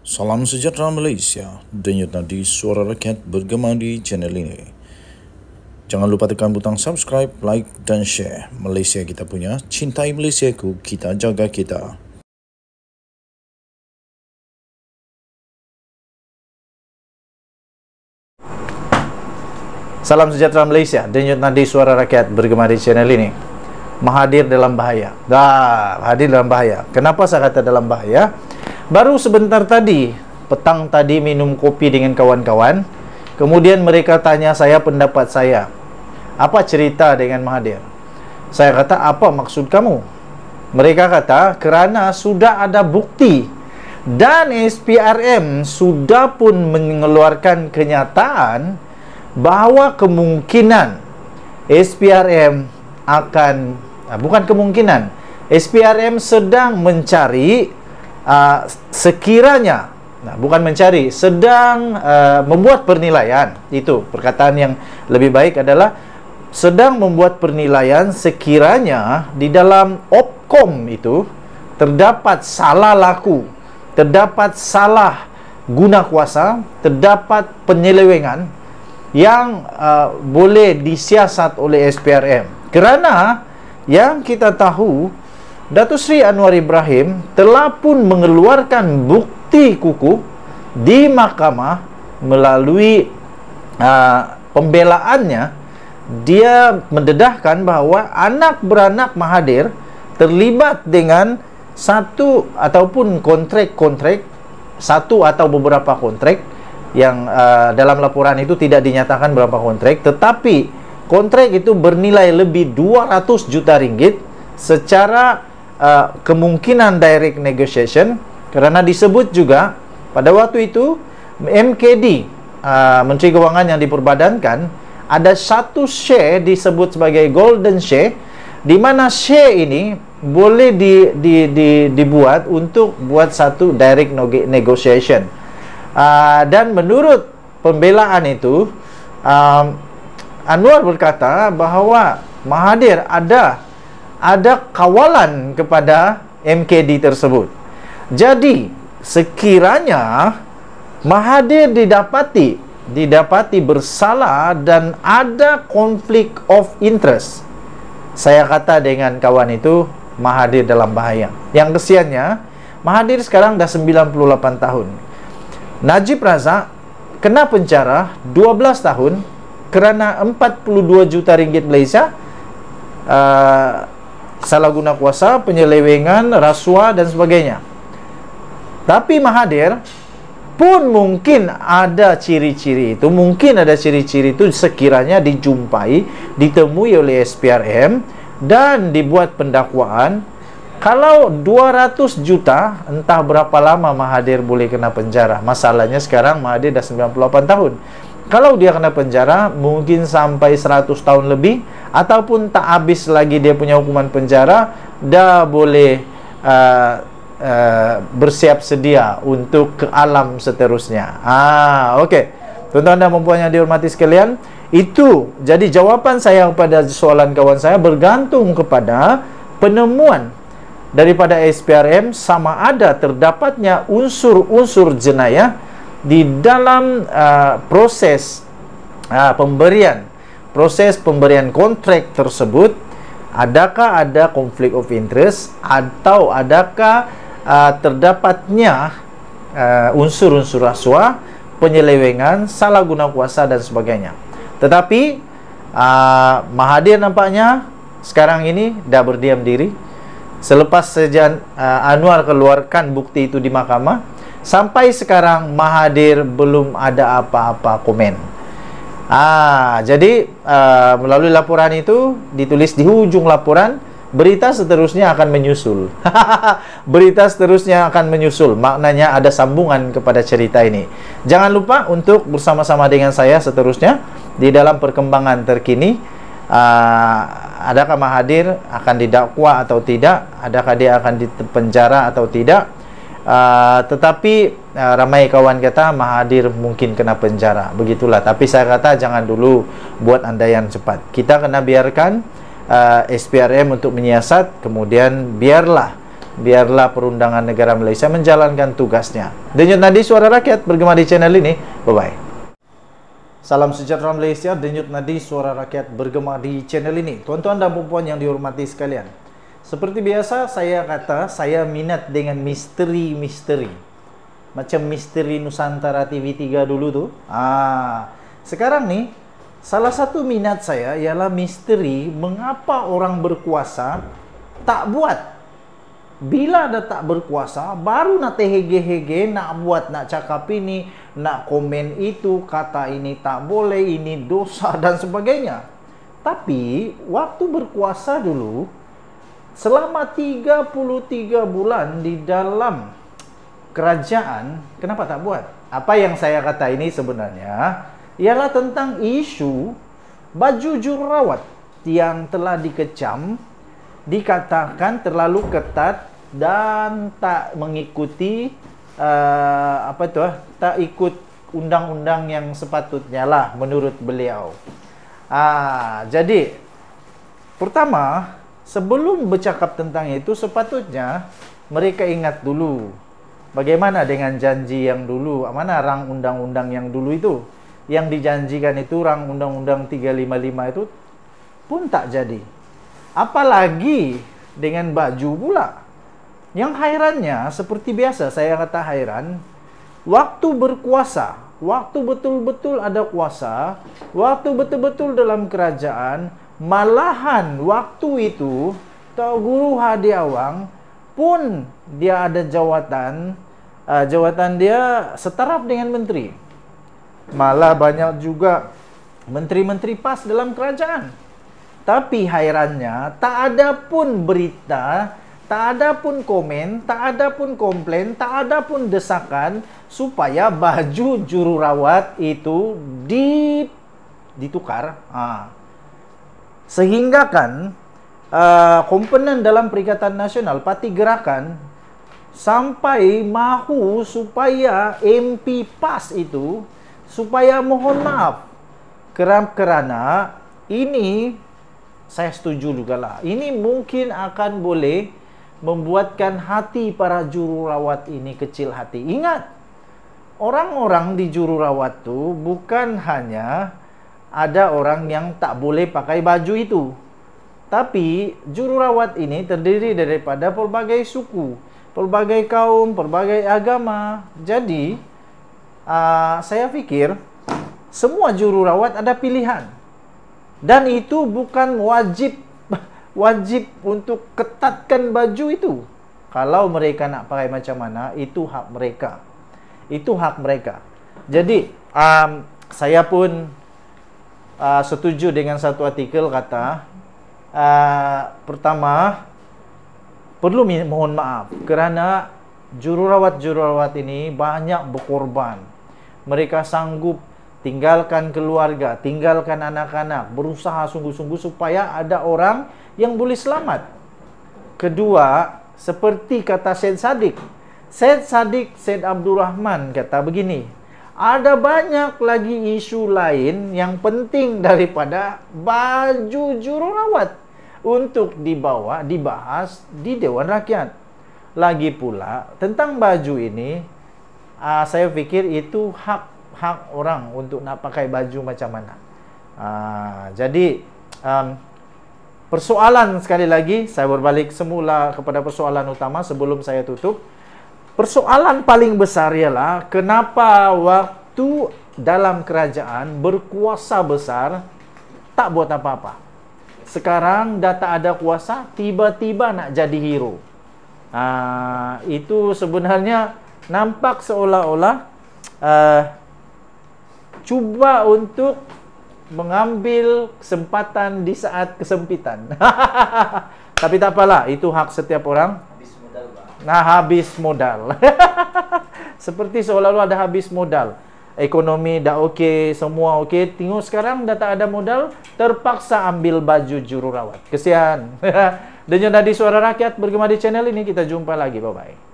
Salam sejahtera Malaysia, denyut nadi suara rakyat bergema di channel ini. Jangan lupa tekan butang subscribe, like dan share. Malaysia kita punya, cintai Malaysiaku, kita jaga kita. Salam sejahtera Malaysia, denyut nadi suara rakyat bergema di channel ini. Mahathir dalam bahaya. Mahathir dalam bahaya. Kenapa saya kata dalam bahaya? Baru sebentar tadi, petang tadi minum kopi dengan kawan-kawan. Kemudian mereka tanya saya pendapat saya. Apa cerita dengan Mahathir? Saya kata, apa maksud kamu? Mereka kata, kerana sudah ada bukti. Dan SPRM sudah pun mengeluarkan kenyataan bahawa kemungkinan SPRM akan, bukan kemungkinan, SPRM sedang mencari, sekiranya, bukan mencari, sedang membuat penilaian. Itu perkataan yang lebih baik adalah sedang membuat penilaian sekiranya di dalam Opcom itu terdapat salah laku, terdapat salah guna kuasa, terdapat penyelewengan yang boleh disiasat oleh SPRM. Kerana yang kita tahu, Datuk Seri Anwar Ibrahim telah pun mengeluarkan bukti kukuh di mahkamah melalui pembelaannya. Dia mendedahkan bahawa anak beranak Mahathir terlibat dengan satu ataupun kontrak-kontrak, satu atau beberapa kontrak yang dalam laporan itu tidak dinyatakan berapa kontrak, tetapi kontrak itu bernilai lebih 200 juta ringgit secara kemungkinan direct negotiation. Kerana disebut juga pada waktu itu MKD, Menteri Kewangan yang diperbadankan, ada satu share disebut sebagai golden share, di mana share ini boleh dibuat untuk buat satu direct negotiation. Dan menurut pembelaan itu, Anwar berkata bahawa Mahathir ada kawalan kepada MKD tersebut. Jadi sekiranya Mahathir didapati bersalah dan ada konflik of interest, saya kata dengan kawan itu, Mahathir dalam bahaya. Yang kesiannya, Mahathir sekarang dah 98 tahun. Najib Razak kena penjara 12 tahun kerana 42 juta ringgit Malaysia, salah guna kuasa, penyelewengan, rasuah dan sebagainya. Tapi Mahathir pun mungkin ada ciri-ciri itu, sekiranya dijumpai, ditemui oleh SPRM dan dibuat pendakwaan. Kalau 200 juta, entah berapa lama Mahathir boleh kena penjara. Masalahnya sekarang Mahathir dah 98 tahun. Kalau dia kena penjara, mungkin sampai 100 tahun lebih, ataupun tak habis lagi dia punya hukuman penjara, dah boleh bersiap sedia untuk ke alam seterusnya. Okey. Tuan-tuan dan puan yang dihormati sekalian, itu jadi jawapan saya kepada soalan kawan saya bergantung kepada penemuan daripada SPRM sama ada terdapatnya unsur-unsur jenayah di dalam proses pemberian kontrak tersebut. Adakah ada konflik of interest, atau adakah terdapatnya unsur-unsur rasuah, penyelewengan, salah guna kuasa dan sebagainya. Tetapi Mahathir nampaknya sekarang ini dah berdiam diri. Selepas saja Anwar keluarkan bukti itu di mahkamah, sampai sekarang Mahathir belum ada apa-apa komen. Jadi melalui laporan itu ditulis di hujung laporan, berita seterusnya akan menyusul. Berita seterusnya akan menyusul. Maknanya ada sambungan kepada cerita ini. Jangan lupa untuk bersama-sama dengan saya seterusnya di dalam perkembangan terkini. Adakah Mahathir akan didakwa atau tidak? Adakah dia akan dipenjara atau tidak? Tetapi ramai kawan kata Mahathir mungkin kena penjara. Begitulah. Tapi saya kata jangan dulu buat andaian cepat. Kita kena biarkan SPRM untuk menyiasat, kemudian biarlah biarlah perundangan negara Malaysia menjalankan tugasnya. Denyut Nadi Suara Rakyat bergema di channel ini. Bye-bye. Salam sejahtera Malaysia, Denyut Nadi Suara Rakyat bergema di channel ini. Tuan-tuan dan puan yang dihormati sekalian, seperti biasa saya kata, saya minat dengan misteri-misteri. Macam misteri Nusantara TV3 dulu tuh. Sekarang nih, salah satu minat saya ialah misteri mengapa orang berkuasa tak buat. Bila dah tak berkuasa, baru nak terhege-hege, nak buat, nak cakap ini, nak komen itu, kata ini tak boleh, ini dosa dan sebagainya. Tapi, waktu berkuasa dulu, selama 33 bulan di dalam kerajaan, kenapa tak buat? Apa yang saya kata ini sebenarnya ialah tentang isu baju jururawat yang telah dikecam, dikatakan terlalu ketat dan tak mengikuti tak ikut undang-undang yang sepatutnya lah menurut beliau. Jadi pertama, sebelum bercakap tentang itu, sepatutnya mereka ingat dulu bagaimana dengan janji yang dulu. Mana rang undang-undang yang dulu itu, yang dijanjikan itu rang undang-undang 355 itu pun tak jadi. Apalagi dengan baju pula. Yang hairannya, seperti biasa saya kata hairan, waktu berkuasa, waktu betul-betul ada kuasa, waktu betul-betul dalam kerajaan, malahan waktu itu Tok Guru Hadi Awang pun dia ada jawatan, jawatan dia setaraf dengan menteri. Malah banyak juga menteri-menteri PAS dalam kerajaan. Tapi hairannya, tak ada pun berita, tak ada pun komen, tak ada pun komplain, tak ada pun desakan supaya baju jururawat itu ditukar. Sehingga kan komponen dalam Perikatan Nasional, Parti Gerakan, sampai mahu supaya MP PAS itu supaya mohon maaf, kerana ini saya setuju juga lah, ini mungkin akan boleh membuatkan hati para jururawat ini kecil hati. Ingat, orang-orang di jururawat tu bukan hanya ada orang yang tak boleh pakai baju itu, tapi jururawat ini terdiri daripada pelbagai suku, pelbagai kaum, pelbagai agama. Jadi saya fikir semua jururawat ada pilihan, dan itu bukan wajib untuk ketatkan baju itu. Kalau mereka nak pakai macam mana, itu hak mereka. Itu hak mereka. Jadi saya pun setuju dengan satu artikel kata, pertama, perlu mohon maaf kerana jururawat-jururawat ini banyak berkorban. Mereka sanggup tinggalkan keluarga, tinggalkan anak-anak, berusaha sungguh-sungguh supaya ada orang yang boleh selamat. Kedua, seperti kata Syed Saddiq Abdul Rahman kata begini, ada banyak lagi isu lain yang penting daripada baju jururawat untuk dibahas di Dewan Rakyat. Lagi pula, tentang baju ini, saya fikir itu hak orang untuk nak pakai baju macam mana. Jadi persoalan, sekali lagi saya berbalik semula kepada persoalan utama sebelum saya tutup. Persoalan paling besar ialah kenapa waktu dalam kerajaan berkuasa besar tak buat apa-apa. Sekarang dah tak ada kuasa, tiba-tiba nak jadi hero. Itu sebenarnya nampak seolah-olah cuba untuk mengambil kesempatan di saat kesempitan. Tapi tak apalah, itu hak setiap orang. Habis modal, Bang. Habis modal. Seperti seolah-olah ada habis modal. Ekonomi dah okey, semua okey. Tengok sekarang dah tak ada modal, terpaksa ambil baju jururawat. Kesian. Denyut Nadi Suara Rakyat bergema di channel ini. Kita jumpa lagi. Bye-bye.